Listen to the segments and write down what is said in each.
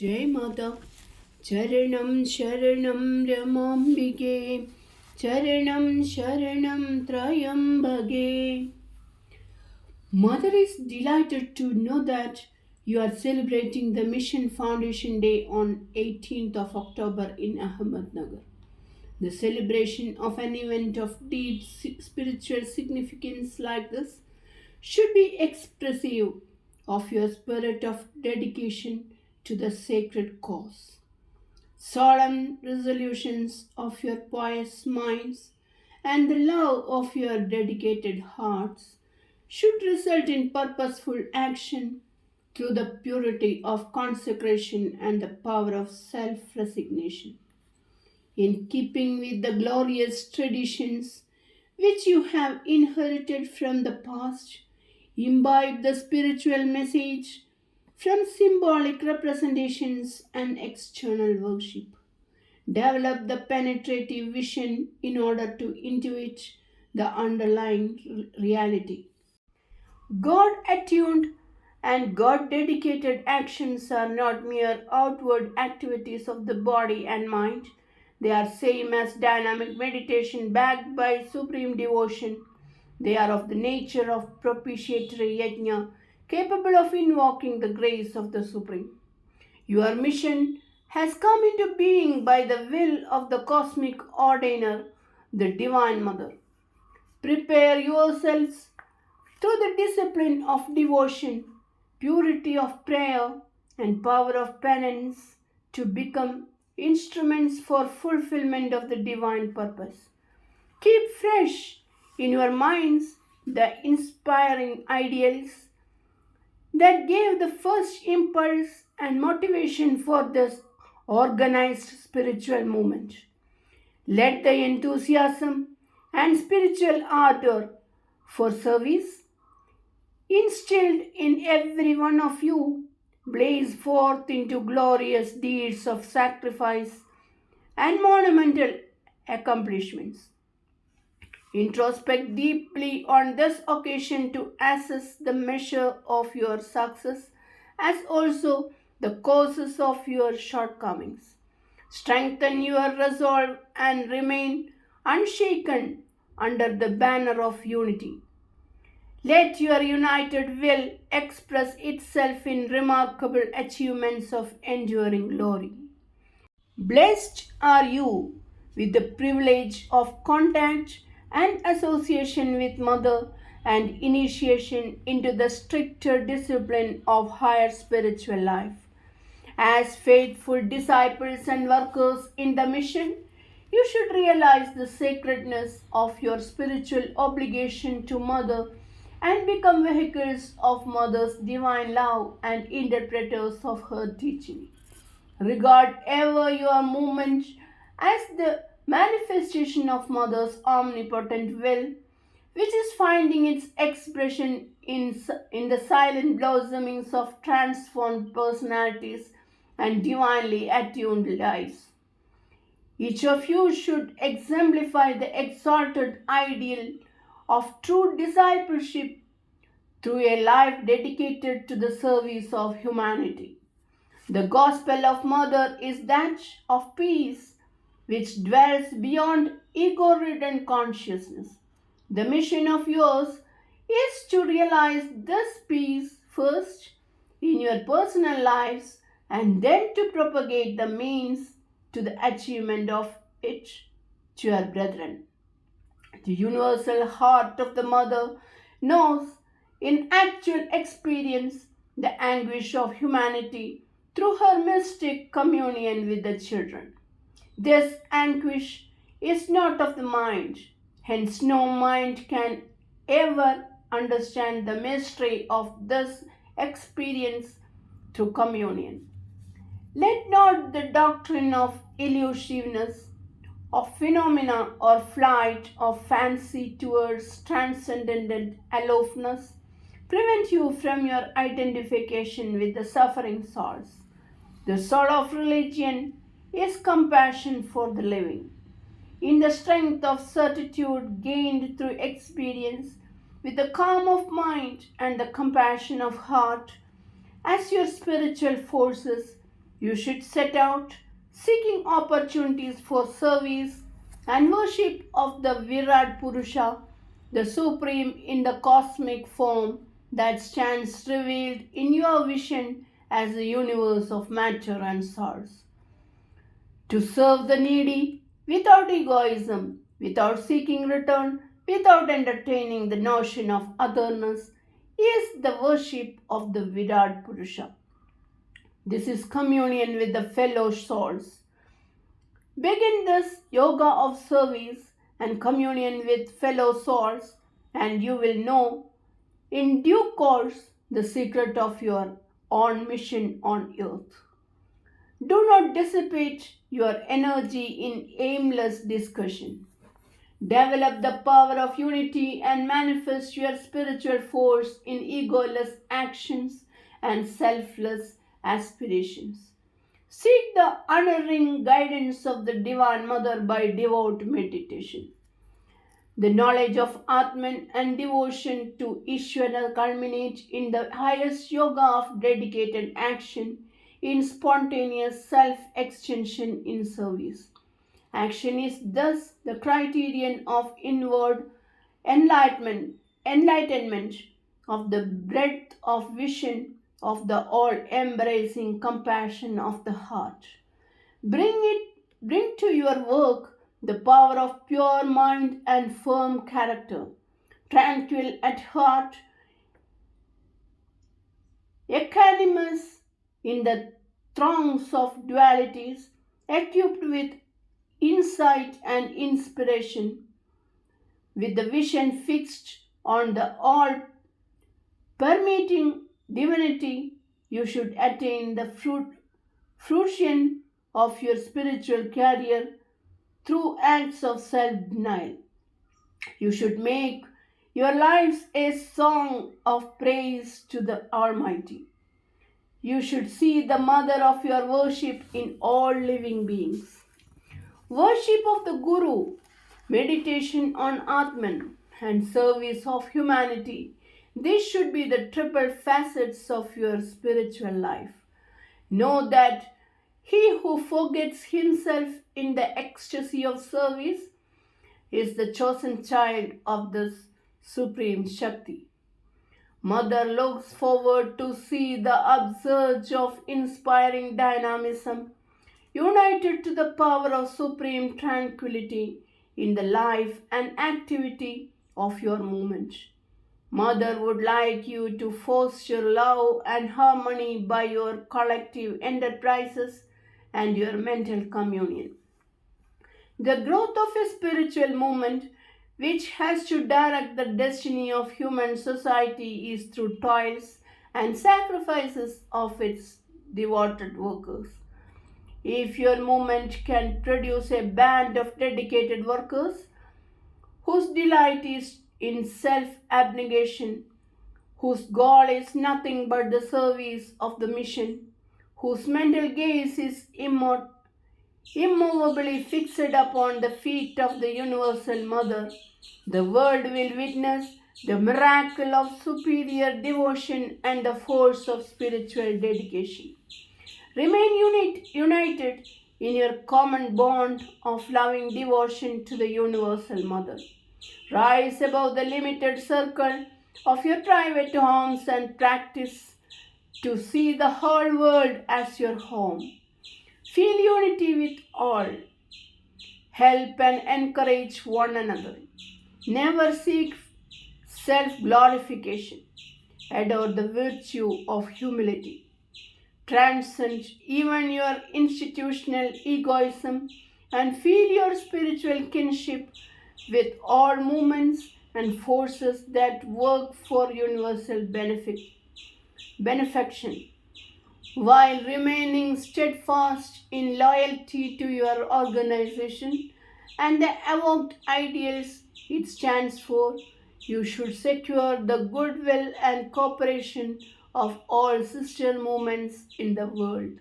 जय माता चरणं शरणं रमाम्बिके चरणं शरणं त्रयम्बके. Mother is delighted to know that you are celebrating the Mission Foundation Day on 18th of October in Ahmednagar. The celebration of an event of deep spiritual significance like this should be expressive of your spirit of dedication to the sacred cause. Solemn resolutions of your pious minds and the love of your dedicated hearts should result in purposeful action through the purity of consecration and the power of self resignation. In keeping with the glorious traditions which you have inherited from the past, imbibe the spiritual message from symbolic representations and external worship. Develop the penetrative vision in order to intuit the underlying reality. God attuned and God dedicated actions are not mere outward activities of the body and mind. They are same as dynamic meditation backed by supreme devotion. They are of the nature of propitiatory yajna, capable of invoking the grace of the Supreme. Your mission has come into being by the will of the cosmic ordainer, the Divine Mother. Prepare yourselves through the discipline of devotion, purity of prayer, and power of penance to become instruments for fulfillment of the divine purpose. Keep fresh in your minds the inspiring ideals that gave the first impulse and motivation for this organized spiritual movement. Let the enthusiasm and spiritual ardor for service instilled in every one of you blaze forth into glorious deeds of sacrifice and monumental accomplishments. Introspect deeply on this occasion to assess the measure of your success as also the causes of your shortcomings. Strengthen your resolve and remain unshaken under the banner of unity. Let your united will express itself in remarkable achievements of enduring glory. Blessed are you with the privilege of contact and association with Mother and initiation into the stricter discipline of higher spiritual life. As faithful disciples and workers in the mission, you should realize the sacredness of your spiritual obligation to Mother and become vehicles of Mother's divine love and interpreters of her teaching. Regard ever your movement as the manifestation of Mother's omnipotent will, which is finding its expression in the silent blossomings of transformed personalities and divinely attuned lives. Each of you should exemplify the exalted ideal of true discipleship through a life dedicated to the service of humanity. The gospel of Mother is that of peace which dwells beyond ego ridden consciousness. The mission of yours is to realize this peace first in your personal lives and then to propagate the means to the achievement of it to your brethren. The universal heart of the Mother knows in actual experience the anguish of humanity through her mystic communion with the children. This anguish is not of the mind, hence, no mind can ever understand the mystery of this experience through communion. Let not the doctrine of illusiveness, of phenomena, or flight of fancy towards transcendental aloofness prevent you from your identification with the suffering souls. The soul of religion is compassion for the living. In the strength of certitude gained through experience, with the calm of mind and the compassion of heart, as your spiritual forces You should set out seeking opportunities for service and worship of the Virat Purusha, the Supreme in the cosmic form that stands revealed in your vision as the universe of matter and source. To serve the needy without egoism, without seeking return, without entertaining the notion of otherness, is the worship of the Virat Purusha. This is communion with the fellow souls. Begin this yoga of service and communion with fellow souls, and you will know in due course the secret of your own mission on earth. Do not dissipate your energy in aimless discussion. Develop the power of unity and manifest your spiritual force in egoless actions and selfless aspirations. Seek the unerring guidance of the Divine Mother by devout meditation. The knowledge of Atman and devotion to Ishvara culminate in the highest yoga of dedicated action in spontaneous self extension in service. Action is thus the criterion of inward enlightenment of the breadth of vision of the all-embracing compassion of the heart. Bring to your work the power of pure mind and firm character, tranquil at heart, equanimous in the throngs of dualities, equipped with insight and inspiration, with the vision fixed on the all permeating divinity, you should attain the fruition of your spiritual career through acts of self denial. You should make your lives a song of praise to the Almighty. You should see the mother of your worship in all living beings. Worship of the Guru, meditation on Atman, and service of humanity. These should be the triple facets of your spiritual life. Know that he who forgets himself in the ecstasy of service is the chosen child of the Supreme Shakti. Mother looks forward to see the upsurge of inspiring dynamism united to the power of supreme tranquility in the life and activity of your movement. Mother would like you to foster love and harmony by your collective enterprises and your mental communion. The growth of a spiritual movement which has to direct the destiny of human society is through toils and sacrifices of its devoted workers. If your movement can produce a band of dedicated workers whose delight is in self abnegation, whose goal is nothing but the service of the mission, whose mental gaze is immovably fixed upon the feet of the Universal Mother, the world will witness the miracle of superior devotion and the force of spiritual dedication. Remain united in your common bond of loving devotion to the Universal Mother. Rise above the limited circle of your private homes and practice to see the whole world as your home. Feel unity with all. Help and encourage one another. Never seek self glorification. Adore the virtue of humility. Transcend even your institutional egoism and feel your spiritual kinship with all movements and forces that work for universal benefaction, while remaining steadfast in loyalty to your organization and the evoked ideals it stands for. You should secure the goodwill and cooperation of all sister movements in the world.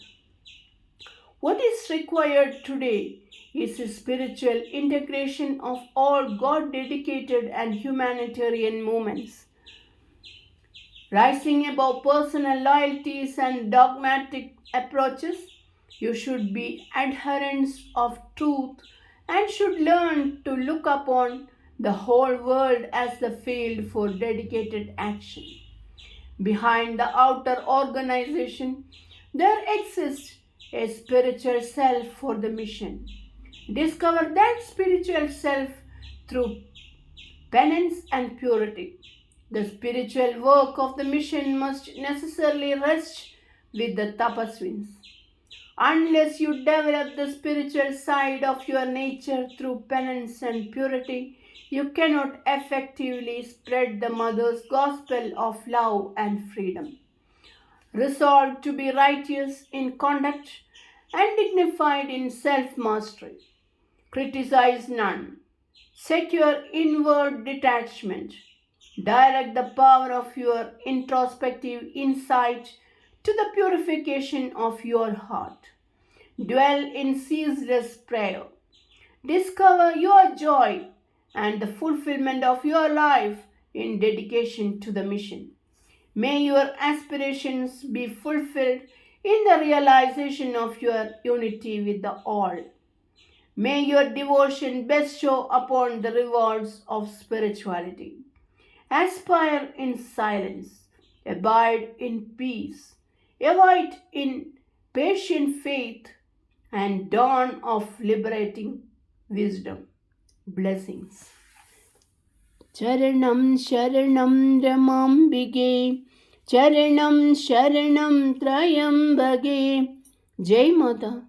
What is required today is a spiritual integration of all God dedicated and humanitarian movements, rising above personal loyalties and dogmatic approaches. You should be adherents of truth and should learn to look upon the whole world as the field for dedicated action. Behind the outer organization, there exists a spiritual self for the mission. Discover that spiritual self through penance and purity. The spiritual work of the mission must necessarily rest with the tapaswins. Unless you develop the spiritual side of your nature through penance and purity, you cannot effectively spread the Mother's gospel of love and freedom. Resolve to be righteous in conduct and dignified in self mastery. Criticize none. Secure inward detachment. Direct the power of your introspective insight to the purification of your heart. Dwell in ceaseless prayer. Discover your joy and the fulfillment of your life in dedication to the mission. May your aspirations be fulfilled in the realization of your unity with the All. May your devotion best show upon the rewards of spirituality. Aspire in silence, abide in peace, await in patient faith, and dawn of liberating wisdom. Blessings. Charanam Sharanam Ramambige, Charanam Sharanam Trayambage. Jai Mata.